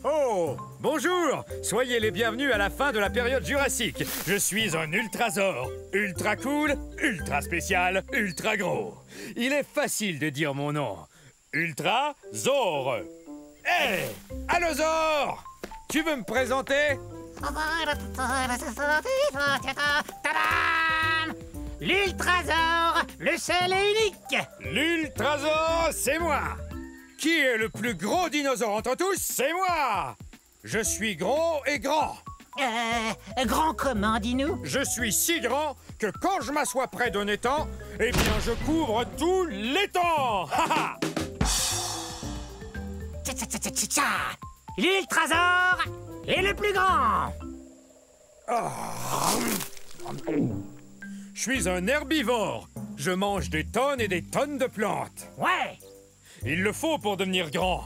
Oh, bonjour! Soyez les bienvenus à la fin de la période jurassique. Je suis un ultrasaure. Ultra cool, ultra spécial, ultra gros. Il est facile de dire mon nom. Ultrasaure. Hé! Allosaure! Tu veux me présenter? Tadam! L'Ultrasaure, le seul et unique! L'ultrasaure, c'est moi! Qui est le plus gros dinosaure entre tous? C'est moi! Je suis gros et grand. Grand comment, dis-nous? Je suis si grand que quand je m'assois près d'un étang, eh bien je couvre tout l'étang! Ha ha! Tcha-tcha-tcha-tcha-tcha! L'Ultrasaure est le plus grand! Je suis un herbivore. Je mange des tonnes et des tonnes de plantes. Ouais! Il le faut pour devenir grand.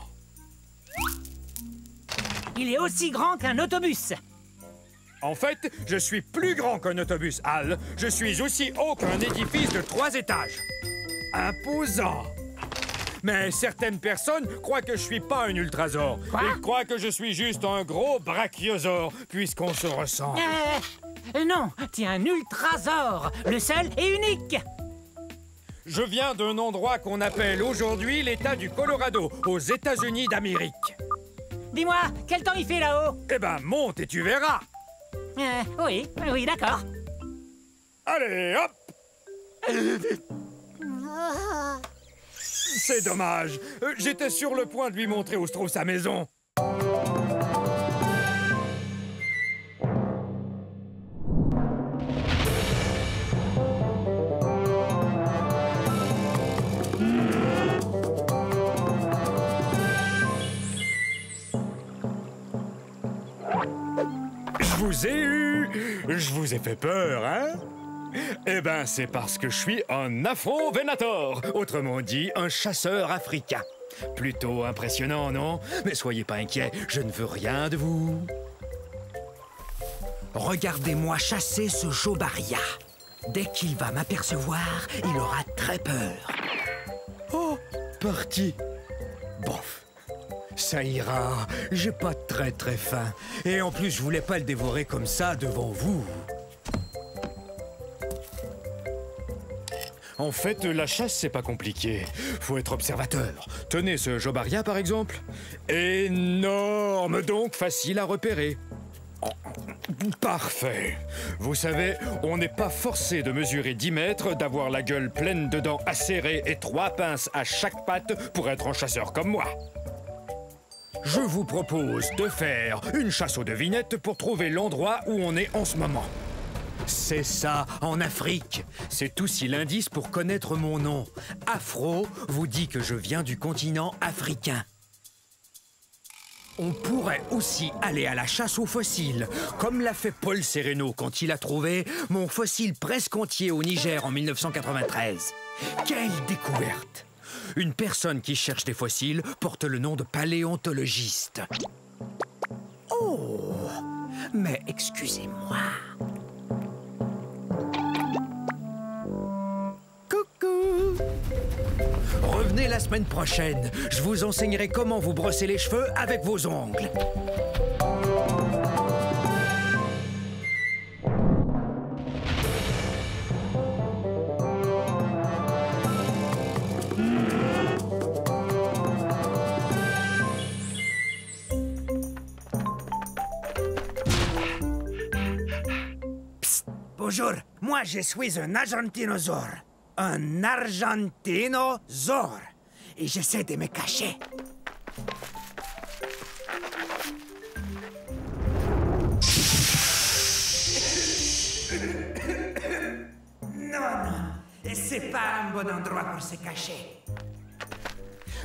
Il est aussi grand qu'un autobus. En fait, je suis plus grand qu'un autobus, Al. Je suis aussi haut qu'un édifice de 3 étages. Imposant. Mais certaines personnes croient que je suis pas un ultrasaure. Quoi? Ils croient que je suis juste un gros brachiosaure, puisqu'on se ressemble. Non, t'es un Ultrasaure, le seul et unique. Je viens d'un endroit qu'on appelle aujourd'hui l'État du Colorado, aux États-Unis d'Amérique. Dis-moi, quel temps il fait là-haut? Eh ben, monte et tu verras. Oui, d'accord. Allez, hop! C'est dommage. J'étais sur le point de lui montrer où se trouve sa maison. Je vous ai eu! Je vous ai fait peur, hein? Eh ben, c'est parce que je suis un Afro-Venator, autrement dit, un chasseur africain. Plutôt impressionnant, non? Mais soyez pas inquiets, je ne veux rien de vous. Regardez-moi chasser ce Jobaria. Dès qu'il va m'apercevoir, il aura très peur. Oh, parti. Bof. Ça ira, j'ai pas très faim. Et en plus, je voulais pas le dévorer comme ça devant vous. En fait, la chasse, c'est pas compliqué. Faut être observateur. Tenez ce Jobaria, par exemple. Énorme, donc facile à repérer. Parfait. Vous savez, on n'est pas forcé de mesurer 10 mètres, d'avoir la gueule pleine de dents acérées et 3 pinces à chaque patte pour être un chasseur comme moi. Je vous propose de faire une chasse aux devinettes pour trouver l'endroit où on est en ce moment. C'est ça, en Afrique. C'est aussi l'indice pour connaître mon nom. Afro vous dit que je viens du continent africain. On pourrait aussi aller à la chasse aux fossiles, comme l'a fait Paul Sereno quand il a trouvé mon fossile presque entier au Niger en 1993. Quelle découverte! Une personne qui cherche des fossiles porte le nom de paléontologiste. Oh, mais excusez-moi. Coucou! Revenez la semaine prochaine. Je vous enseignerai comment vous brosser les cheveux avec vos ongles. Bonjour, moi je suis un argentinosaure. Un argentinosaure. Et j'essaie de me cacher. Non, c'est pas un bon endroit pour se cacher.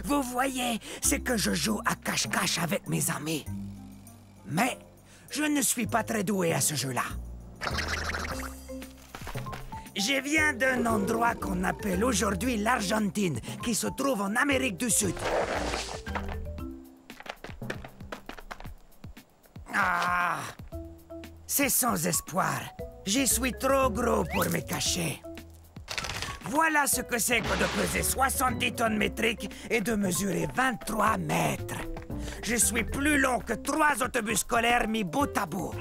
Vous voyez, c'est que je joue à cache-cache avec mes amis. Mais je ne suis pas très doué à ce jeu-là. Je viens d'un endroit qu'on appelle aujourd'hui l'Argentine, qui se trouve en Amérique du Sud. Ah, c'est sans espoir. J'y suis trop gros pour me cacher. Voilà ce que c'est que de peser 70 tonnes métriques et de mesurer 23 mètres. Je suis plus long que 3 autobus scolaires mis bout à bout.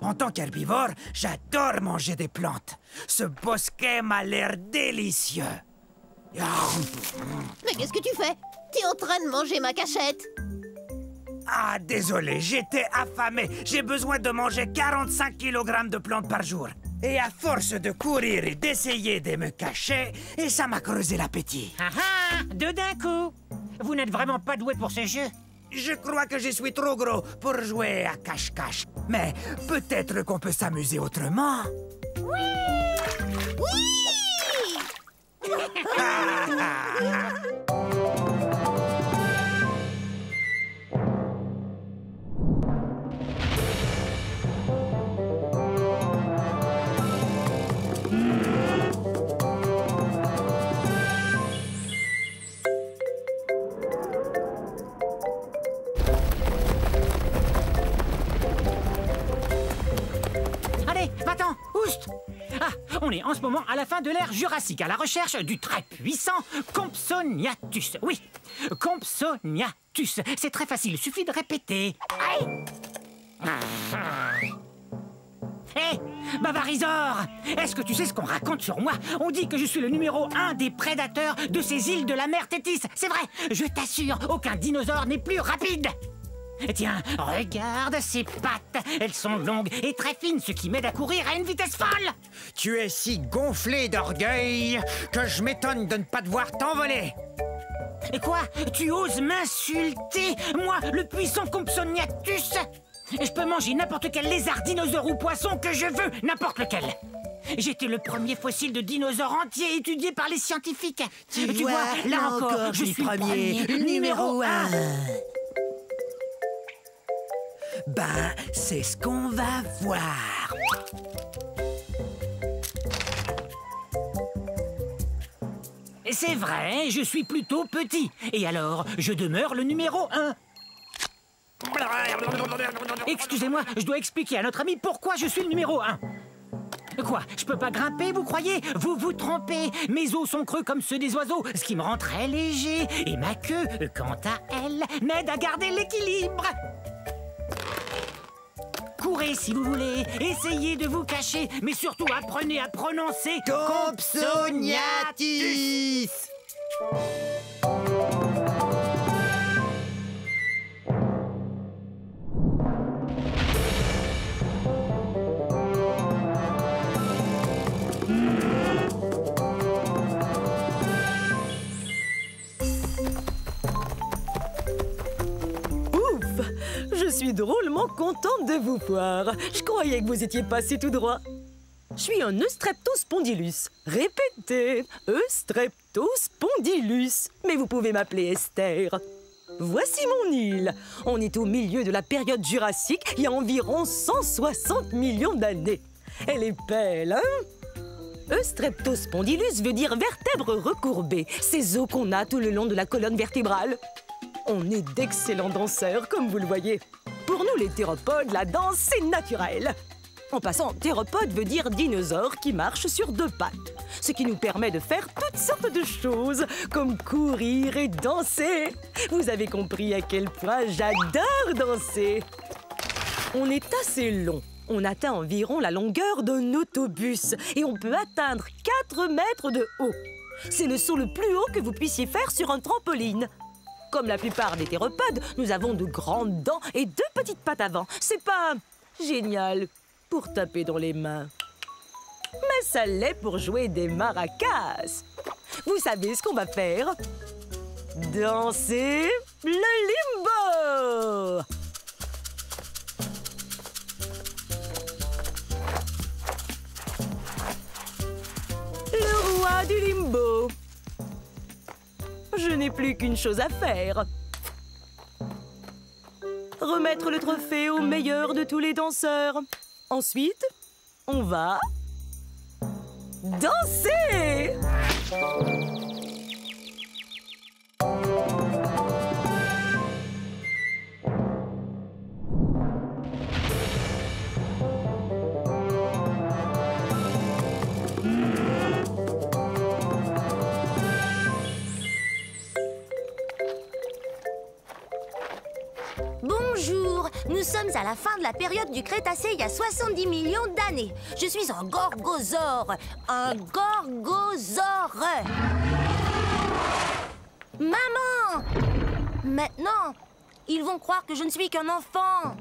En tant qu'herbivore, j'adore manger des plantes. Ce bosquet m'a l'air délicieux. Mais qu'est-ce que tu fais? T'es en train de manger ma cachette. Ah, désolé, j'étais affamé. J'ai besoin de manger 45 kg de plantes par jour. Et à force de courir et d'essayer de me cacher, et ça m'a creusé l'appétit. Ah ah, deux d'un coup. Vous n'êtes vraiment pas doué pour ce jeu. Je crois que je suis trop gros pour jouer à cache-cache. Mais peut-être qu'on peut s'amuser autrement. Oui! Allez, va-t'en, oust. Ah, on est en ce moment à la fin de l'ère Jurassique, à la recherche du très puissant Compsognathus. Oui, Compsognathus. C'est très facile, suffit de répéter. Hé, Bavarisor, est-ce que tu sais ce qu'on raconte sur moi? On dit que je suis le numéro 1 des prédateurs de ces îles de la mer Tétis. C'est vrai, je t'assure, aucun dinosaure n'est plus rapide. Tiens, regarde ces pattes. Elles sont longues et très fines, ce qui m'aide à courir à une vitesse folle. Tu es si gonflé d'orgueil que je m'étonne de ne pas devoir t'envoler. Et quoi? Tu oses m'insulter? Moi, le puissant Compsognathus? Je peux manger n'importe quel lézard, dinosaure ou poisson que je veux, n'importe lequel. J'étais le premier fossile de dinosaure entier étudié par les scientifiques. Tu vois, là encore, je suis le premier, numéro 1. Ben, c'est ce qu'on va voir. C'est vrai, je suis plutôt petit. Et alors, je demeure le numéro 1. Excusez-moi, je dois expliquer à notre ami pourquoi je suis le numéro 1. Quoi? Je peux pas grimper, vous croyez? Vous vous trompez. Mes os sont creux comme ceux des oiseaux, ce qui me rend très léger. Et ma queue, quant à elle, m'aide à garder l'équilibre. Courez si vous voulez, essayez de vous cacher, mais surtout apprenez à prononcer Compsognathus. Je suis drôlement contente de vous voir. Je croyais que vous étiez passé tout droit. Je suis un Eustreptospondylus. Répétez, Eustreptospondylus. Mais vous pouvez m'appeler Esther. Voici mon île. On est au milieu de la période jurassique, il y a environ 160 millions d'années. Elle est belle, hein? Eustreptospondylus veut dire vertèbre recourbée. Ces os qu'on a tout le long de la colonne vertébrale. On est d'excellents danseurs, comme vous le voyez. Pour nous, les théropodes, la danse, c'est naturel. En passant, théropode veut dire dinosaure qui marche sur 2 pattes. Ce qui nous permet de faire toutes sortes de choses, comme courir et danser. Vous avez compris à quel point j'adore danser. On est assez long. On atteint environ la longueur d'un autobus. Et on peut atteindre 4 mètres de haut. C'est le saut le plus haut que vous puissiez faire sur un trampoline. Comme la plupart des théropodes, nous avons de grandes dents et 2 petites pattes avant. C'est pas génial pour taper dans les mains. Mais ça l'est pour jouer des maracas. Vous savez ce qu'on va faire? Danser le limbo! Le roi du limbo. Je n'ai plus qu'une chose à faire. Remettre le trophée au meilleur de tous les danseurs. Ensuite, on va danser! Bonjour, nous sommes à la fin de la période du Crétacé il y a 70 millions d'années. Je suis un gorgosaure. Un gorgosaure. Maman! Maintenant, ils vont croire que je ne suis qu'un enfant.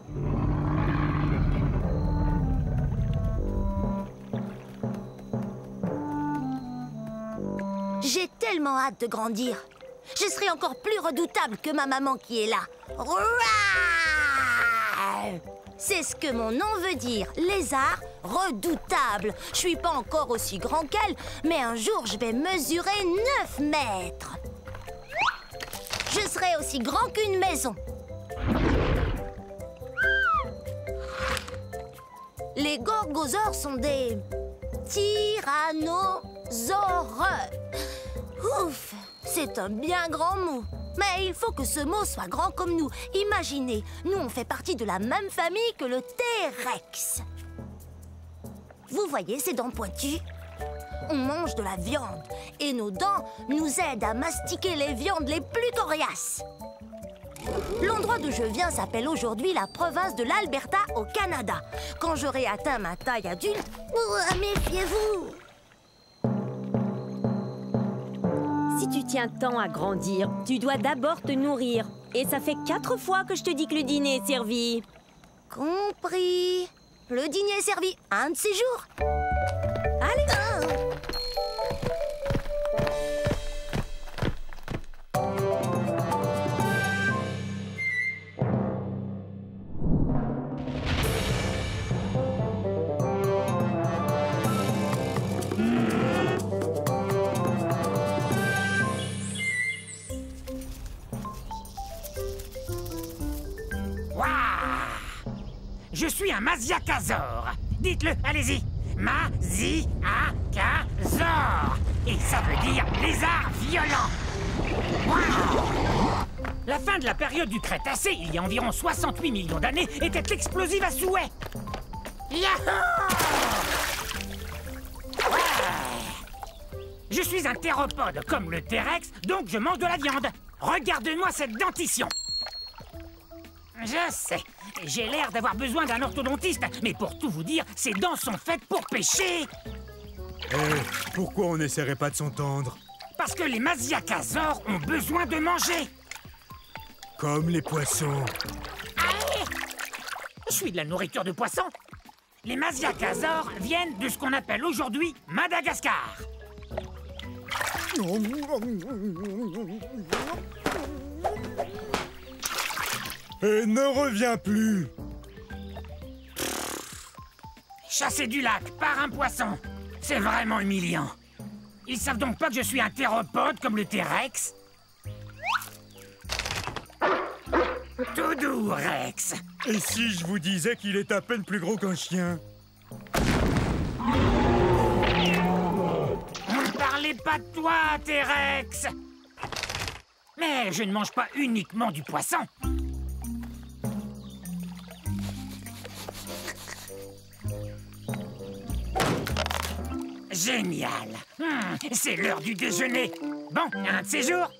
J'ai tellement hâte de grandir. Je serai encore plus redoutable que ma maman qui est là. C'est ce que mon nom veut dire, lézard redoutable. Je suis pas encore aussi grand qu'elle, mais un jour je vais mesurer 9 mètres. Je serai aussi grand qu'une maison. Les gorgosaures sont des tyrannosaures. Ouf, c'est un bien grand mot. Mais il faut que ce mot soit grand comme nous. Imaginez, nous on fait partie de la même famille que le T-Rex. Vous voyez ces dents pointues? On mange de la viande et nos dents nous aident à mastiquer les viandes les plus coriaces. L'endroit d'où je viens s'appelle aujourd'hui la province de l'Alberta au Canada. Quand j'aurai atteint ma taille adulte, méfiez-vous! Si tu tiens tant à grandir, tu dois d'abord te nourrir. Et ça fait 4 fois que je te dis que le dîner est servi. Compris. Le dîner est servi un de ces jours. Allez! Je suis un Masiakasaure. Dites-le, allez-y. Masiakasaure. Et ça veut dire lézard violent. Wow. La fin de la période du Crétacé, il y a environ 68 millions d'années, était explosive à souhait. Yahoo! Ouais. Je suis un théropode comme le T-Rex, donc je mange de la viande. Regarde-moi cette dentition. Je sais, j'ai l'air d'avoir besoin d'un orthodontiste, mais pour tout vous dire, ces dents sont faites pour pêcher. Pourquoi on n'essaierait pas de s'entendre? Parce que les Masiakasaures ont besoin de manger. Comme les poissons. Allez! Je suis de la nourriture de poissons. Les Masiakasaures viennent de ce qu'on appelle aujourd'hui Madagascar. Et ne reviens plus. Chassé du lac par un poisson, c'est vraiment humiliant. Ils savent donc pas que je suis un théropode comme le T-Rex? Tout doux, Rex. Et si je vous disais qu'il est à peine plus gros qu'un chien? Ne parlez pas de toi, T-Rex. Mais je ne mange pas uniquement du poisson. Génial. C'est l'heure du déjeuner. Bon, un de ces jours.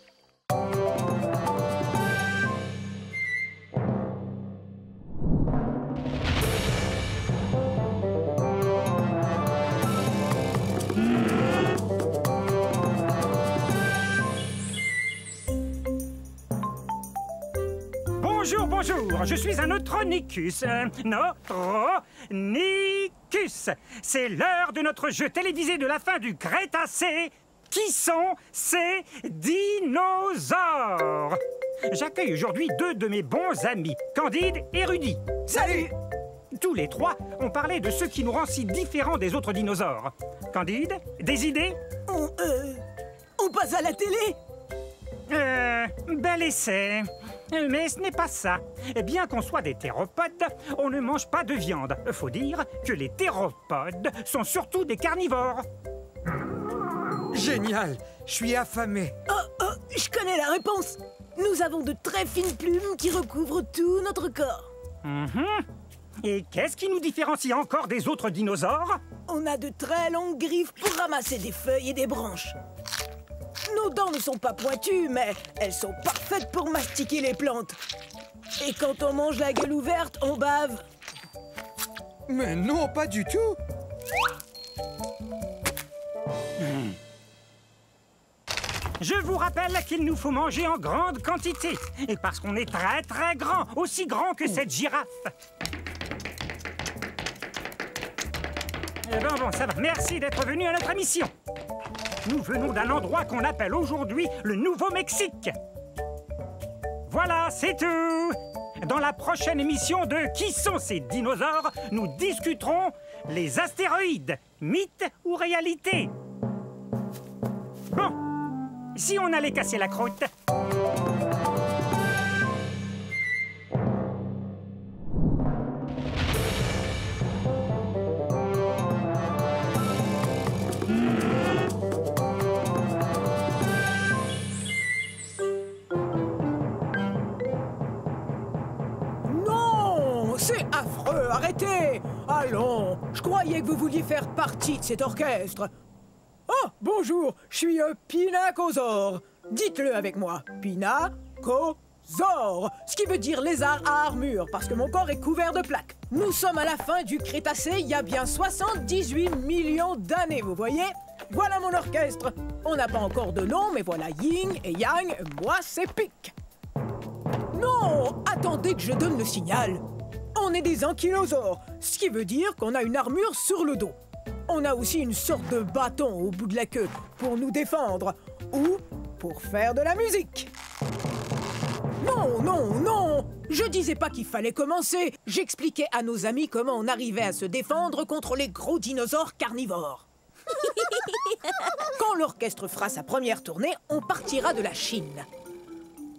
Bonjour, bonjour, je suis un Neutronicus. Neutronicus. C'est l'heure de notre jeu télévisé de la fin du Crétacé. Qui sont ces dinosaures? J'accueille aujourd'hui 2 de mes bons amis, Candide et Rudy. Salut! Tous les 3 ont parlé de ce qui nous rend si différents des autres dinosaures. Candide, des idées? On passe à la télé? Bel essai. Mais ce n'est pas ça. Bien qu'on soit des théropodes, on ne mange pas de viande. Faut dire que les théropodes sont surtout des carnivores. Génial! Je suis affamé. Je connais la réponse. Nous avons de très fines plumes qui recouvrent tout notre corps. Et qu'est-ce qui nous différencie encore des autres dinosaures? On a de très longues griffes pour ramasser des feuilles et des branches. Nos dents ne sont pas pointues, mais elles sont parfaites pour mastiquer les plantes. Et quand on mange la gueule ouverte, on bave. Mais non, pas du tout. Je vous rappelle qu'il nous faut manger en grande quantité. Et parce qu'on est très très grand, aussi grand que cette girafe. Bon, ça va. Merci d'être venu à notre émission. Nous venons d'un endroit qu'on appelle aujourd'hui le Nouveau-Mexique. Voilà, c'est tout. Dans la prochaine émission de Qui sont ces dinosaures, nous discuterons les astéroïdes, mythes ou réalité. Bon, si on allait casser la croûte. C'est affreux, arrêtez! Allons, je croyais que vous vouliez faire partie de cet orchestre. Oh, bonjour, je suis Pinacosaure. Dites-le avec moi, Pinacosaure, ce qui veut dire lézard à armure, parce que mon corps est couvert de plaques. Nous sommes à la fin du Crétacé, il y a bien 78 millions d'années, vous voyez? Voilà mon orchestre. On n'a pas encore de nom, mais voilà Yin et Yang, moi c'est Pic. Non, attendez que je donne le signal. On est des ankylosaures, ce qui veut dire qu'on a une armure sur le dos. On a aussi une sorte de bâton au bout de la queue pour nous défendre ou pour faire de la musique. Non, non, non! Je disais pas qu'il fallait commencer. J'expliquais à nos amis comment on arrivait à se défendre contre les gros dinosaures carnivores. Quand l'orchestre fera sa première tournée, on partira de la Chine.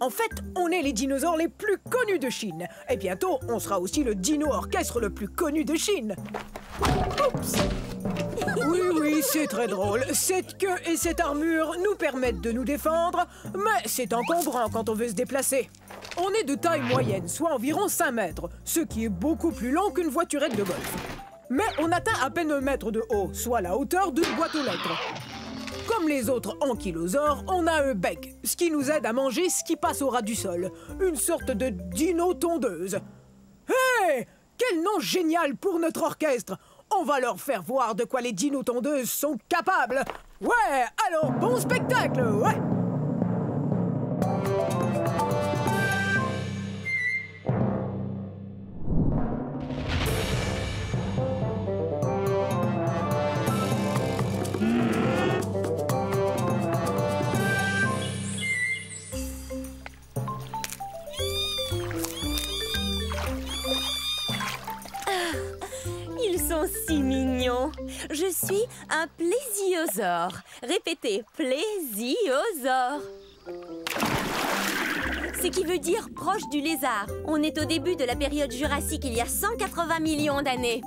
En fait, on est les dinosaures les plus connus de Chine. Et bientôt, on sera aussi le dino-orchestre le plus connu de Chine. Oups! Oui, oui, c'est très drôle. Cette queue et cette armure nous permettent de nous défendre, mais c'est encombrant quand on veut se déplacer. On est de taille moyenne, soit environ 5 mètres, ce qui est beaucoup plus long qu'une voiturette de golf. Mais on atteint à peine 1 mètre de haut, soit la hauteur d'une boîte aux lettres. Comme les autres ankylosaures, on a un bec, ce qui nous aide à manger ce qui passe au ras du sol. Une sorte de dino-tondeuse. Hé! Quel nom génial pour notre orchestre! On va leur faire voir de quoi les dino-tondeuses sont capables. Ouais, alors bon spectacle, ouais! Ils sont si mignons. Je suis un plésiosaure. Répétez, plésiosaure. Ce qui veut dire proche du lézard. On est au début de la période jurassique, il y a 180 millions d'années.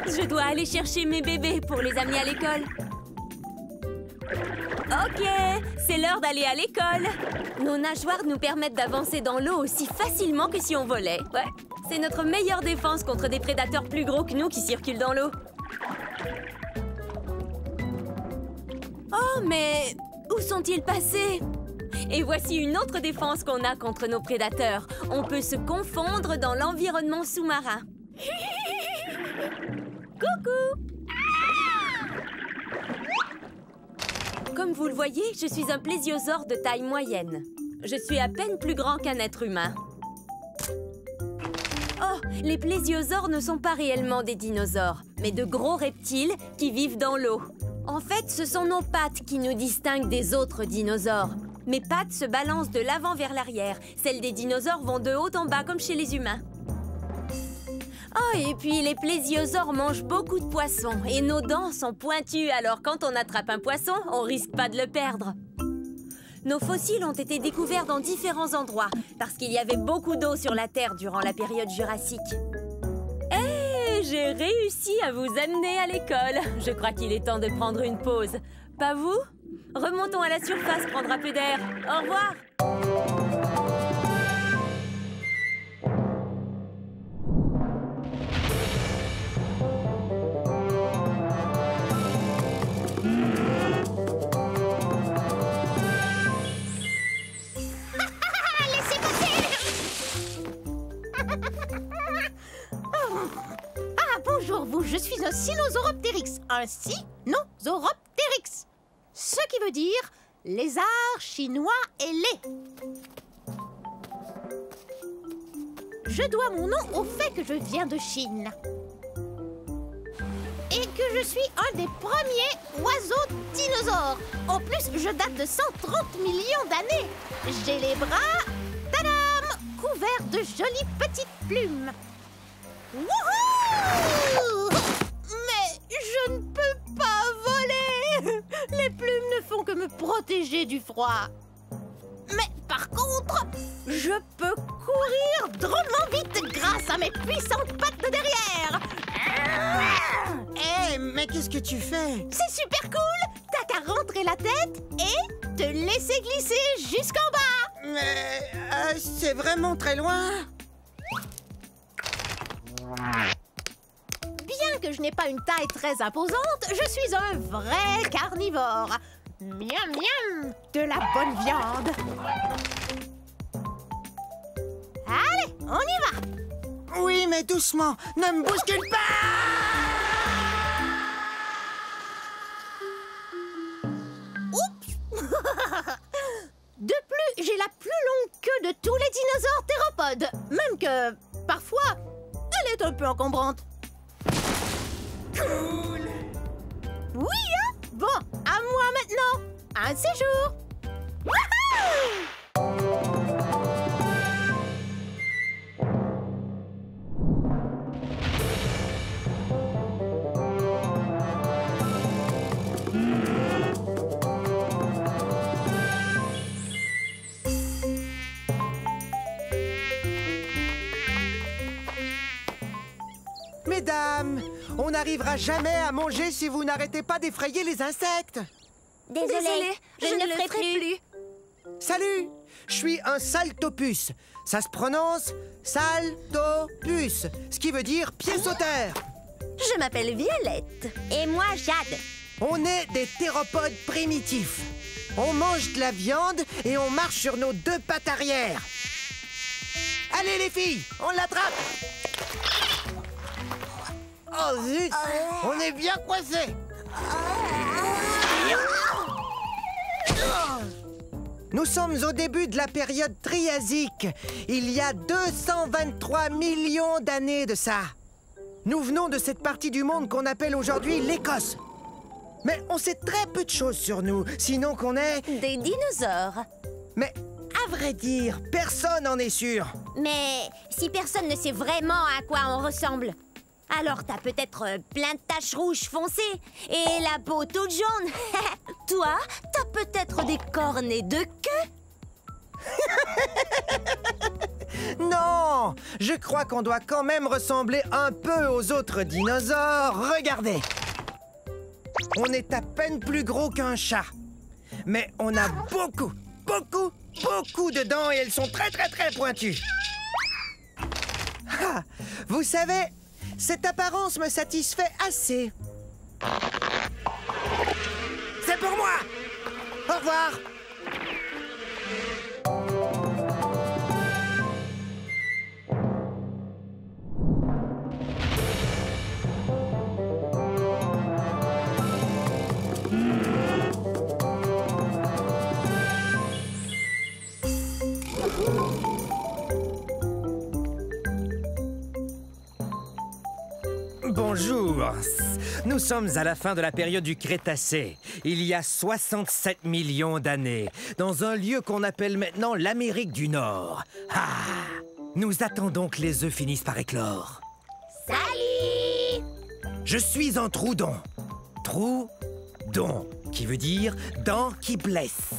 Je dois aller chercher mes bébés pour les amener à l'école. Ok, c'est l'heure d'aller à l'école. Nos nageoires nous permettent d'avancer dans l'eau aussi facilement que si on volait. Ouais, c'est notre meilleure défense contre des prédateurs plus gros que nous qui circulent dans l'eau. Oh, mais où sont-ils passés? Et voici une autre défense qu'on a contre nos prédateurs. On peut se confondre dans l'environnement sous-marin. Coucou! Comme vous le voyez, je suis un plésiosaure de taille moyenne. Je suis à peine plus grand qu'un être humain. Oh, les plésiosaures ne sont pas réellement des dinosaures, mais de gros reptiles qui vivent dans l'eau. En fait, ce sont nos pattes qui nous distinguent des autres dinosaures. Mes pattes se balancent de l'avant vers l'arrière. Celles des dinosaures vont de haut en bas, comme chez les humains. Oh, et puis les plésiosaures mangent beaucoup de poissons. Et nos dents sont pointues, alors quand on attrape un poisson, on risque pas de le perdre. Nos fossiles ont été découverts dans différents endroits, parce qu'il y avait beaucoup d'eau sur la Terre durant la période jurassique. Hé, j'ai réussi à vous amener à l'école. Je crois qu'il est temps de prendre une pause. Pas vous? Remontons à la surface, prendre un peu d'air. Au revoir! Bonjour vous, je suis un Sinosauropteryx. Un Sinosauropteryx. Ce qui veut dire lézard chinois ailé. Je dois mon nom au fait que je viens de Chine. Et que je suis un des premiers oiseaux dinosaures. En plus, je date de 130 millions d'années. J'ai les bras, tadam, couverts de jolies petites plumes. Wouhou! Mais je ne peux pas voler. Les plumes ne font que me protéger du froid. Mais par contre, je peux courir drôlement vite grâce à mes puissantes pattes de derrière. Hé, mais qu'est-ce que tu fais? C'est super cool. T'as qu'à rentrer la tête et te laisser glisser jusqu'en bas. Mais c'est vraiment très loin. Bien que je n'ai pas une taille très imposante, je suis un vrai carnivore. Miam miam, de la bonne viande. Allez, on y va. Oui, mais doucement, ne me bouscule pas. Oups. De plus, j'ai la plus longue queue de tous les dinosaures théropodes. Même que, parfois, elle est un peu encombrante. Cool. Oui, hein? Bon, à moi maintenant. Un séjour. Wouhou! Mesdames, on n'arrivera jamais à manger si vous n'arrêtez pas d'effrayer les insectes. Désolée, je ne le ferai plus. Salut, je suis un saltopus. Ça se prononce saltopus, ce qui veut dire pied sauteur. Je m'appelle Violette. Et moi, Jade. On est des théropodes primitifs. On mange de la viande et on marche sur nos deux pattes arrière. Allez les filles, on l'attrape. Oh zut, on est bien coincés. Nous sommes au début de la période triasique, il y a 223 millions d'années de ça. Nous venons de cette partie du monde qu'on appelle aujourd'hui l'Écosse. Mais on sait très peu de choses sur nous, sinon qu'on est... Des dinosaures. Mais à vrai dire, personne n'en est sûr. Mais si personne ne sait vraiment à quoi on ressemble, alors t'as peut-être plein de taches rouges foncées et la peau toute jaune. Toi, t'as peut-être des cornets de queue. Non, je crois qu'on doit quand même ressembler un peu aux autres dinosaures. Regardez. On est à peine plus gros qu'un chat. Mais on a beaucoup de dents et elles sont très pointues. Ah, vous savez, cette apparence me satisfait assez. C'est pour moi. Au revoir. Bonjour. Nous sommes à la fin de la période du Crétacé, il y a 67 millions d'années, dans un lieu qu'on appelle maintenant l'Amérique du Nord. Ah! Nous attendons que les œufs finissent par éclore. Salut! Je suis un troudon. Troudon, qui veut dire dents qui blessent.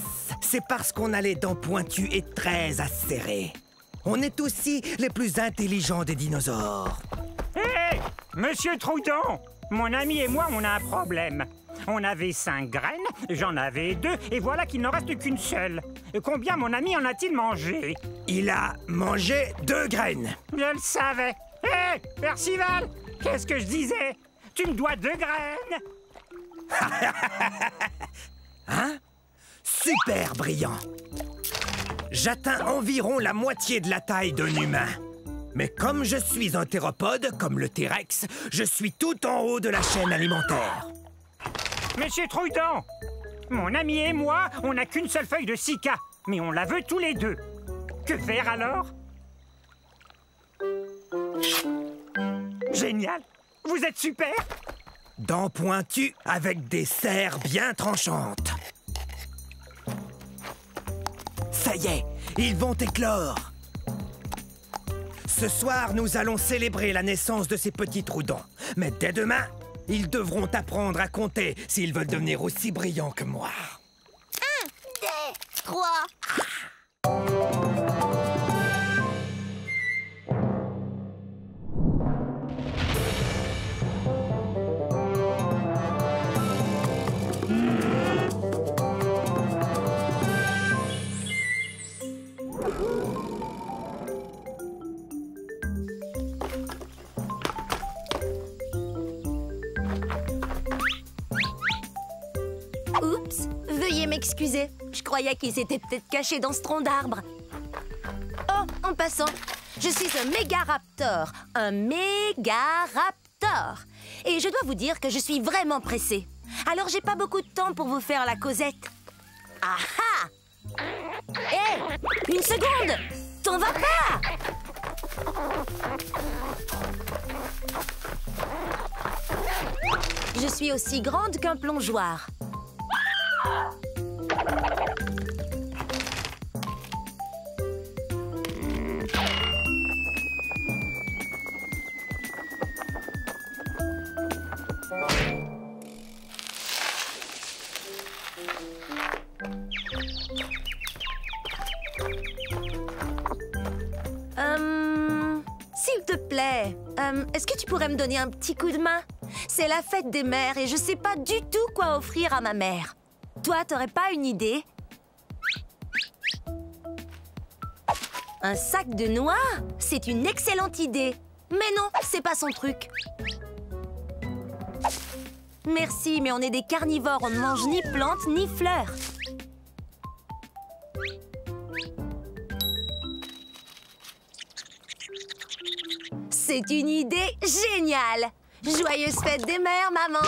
C'est parce qu'on a les dents pointues et très acérées. On est aussi les plus intelligents des dinosaures. Hé! Monsieur Troudon! Mon ami et moi, on a un problème. On avait 5 graines, j'en avais 2, et voilà qu'il n'en reste qu'une seule. Combien mon ami en a-t-il mangé? Il a mangé 2 graines. Je le savais. Hé! Percival! Qu'est-ce que je disais? Tu me dois 2 graines! Hein? Super brillant. J'atteins environ la moitié de la taille d'un humain. Mais comme je suis un théropode, comme le T-Rex, je suis tout en haut de la chaîne alimentaire. Monsieur Trouillon, mon ami et moi, on n'a qu'une seule feuille de cica, mais on la veut tous les deux. Que faire alors? Génial! Vous êtes super! Dents pointues avec des serres bien tranchantes. Ça y est, ils vont éclore. Ce soir, nous allons célébrer la naissance de ces petits trous-dents. Mais dès demain, ils devront apprendre à compter s'ils veulent devenir aussi brillants que moi. 1, 2, 3. Oups, veuillez m'excuser. Je croyais qu'il s'était peut-être caché dans ce tronc d'arbre. Oh, en passant, je suis un mégaraptor. Un mégaraptor. Et je dois vous dire que je suis vraiment pressée. Alors j'ai pas beaucoup de temps pour vous faire la causette. Ah ah! Hé! Une seconde! T'en vas pas! Je suis aussi grande qu'un plongeoir. S'il te plaît, est-ce que tu pourrais me donner un petit coup de main? C'est la fête des mères et je sais pas du tout quoi offrir à ma mère. Toi, t'aurais pas une idée? Un sac de noix? C'est une excellente idée. Mais non, c'est pas son truc. Merci, mais on est des carnivores, on ne mange ni plantes ni fleurs. C'est une idée géniale! Joyeuse fête des mères, maman!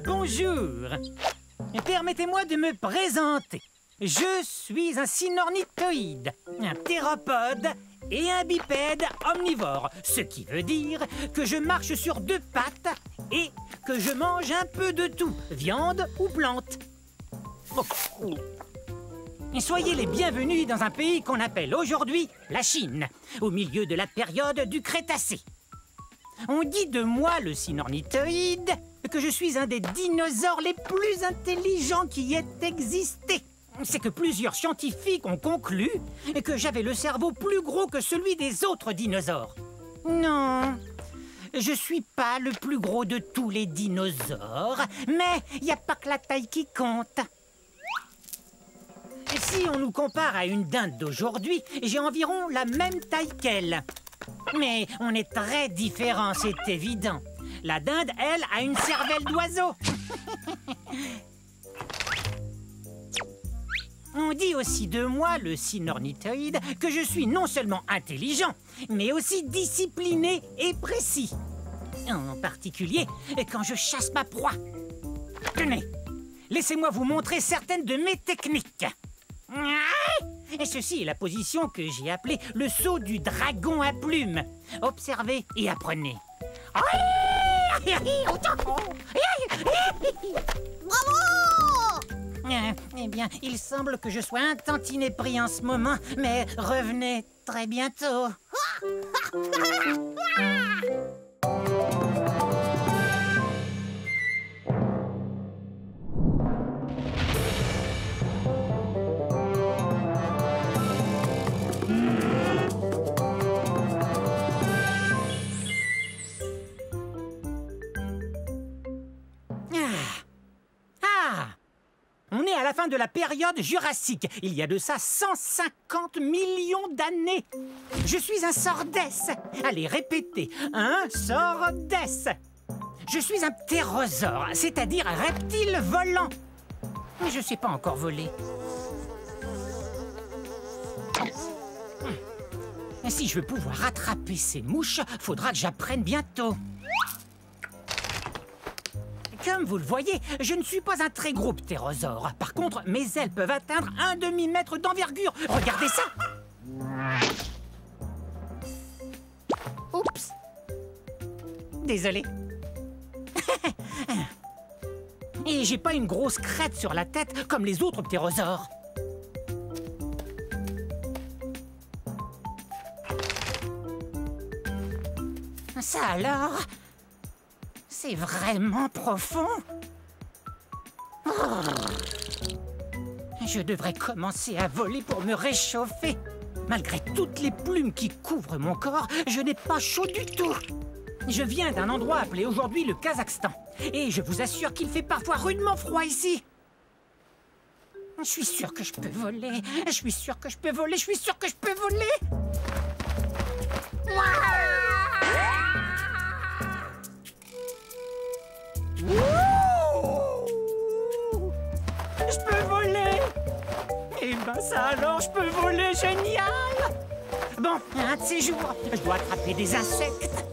Bonjour. Permettez-moi de me présenter. Je suis un cynornithoïde, un théropode et un bipède omnivore, ce qui veut dire que je marche sur 2 pattes et que je mange un peu de tout, viande ou plante. Oh. Soyez les bienvenus dans un pays qu'on appelle aujourd'hui la Chine, au milieu de la période du Crétacé. On dit de moi, le cynornithoïde, que je suis un des dinosaures les plus intelligents qui ait existé. C'est que plusieurs scientifiques ont conclu que j'avais le cerveau plus gros que celui des autres dinosaures. Non, je suis pas le plus gros de tous les dinosaures, mais il n'y a pas que la taille qui compte. Si on nous compare à une dinde d'aujourd'hui, j'ai environ la même taille qu'elle. Mais on est très différents, c'est évident. La dinde, elle, a une cervelle d'oiseau. On dit aussi de moi, le cynornithoïde, que je suis non seulement intelligent, mais aussi discipliné et précis. En particulier, quand je chasse ma proie. Tenez, laissez-moi vous montrer certaines de mes techniques. Et ceci est la position que j'ai appelée le saut du dragon à plumes. Observez et apprenez. Bravo! Eh bien, il semble que je sois un tantinet pris en ce moment, mais revenez très bientôt. la fin de la période jurassique. Il y a de ça 150 millions d'années. Je suis un sordès. Allez, répétez. Un sordès. Je suis un ptérosaure, c'est-à-dire un reptile volant. Mais je sais pas encore voler. Si je veux pouvoir attraper ces mouches, faudra que j'apprenne bientôt. Comme vous le voyez, je ne suis pas un très gros ptérosaure. Par contre, mes ailes peuvent atteindre un demi-mètre d'envergure. Regardez ça! Oups! Désolé. Et j'ai pas une grosse crête sur la tête comme les autres ptérosaures. Ça alors? C'est vraiment profond? Oh. Je devrais commencer à voler pour me réchauffer. Malgré toutes les plumes qui couvrent mon corps, je n'ai pas chaud du tout. Je viens d'un endroit appelé aujourd'hui le Kazakhstan. Et je vous assure qu'il fait parfois rudement froid ici. Je suis sûr que je peux voler. Je suis sûr que je peux voler. Je suis sûr que je peux voler. Je peux voler! Eh ben ça alors, je peux voler, génial! Bon, un de ces jours, je dois attraper des insectes.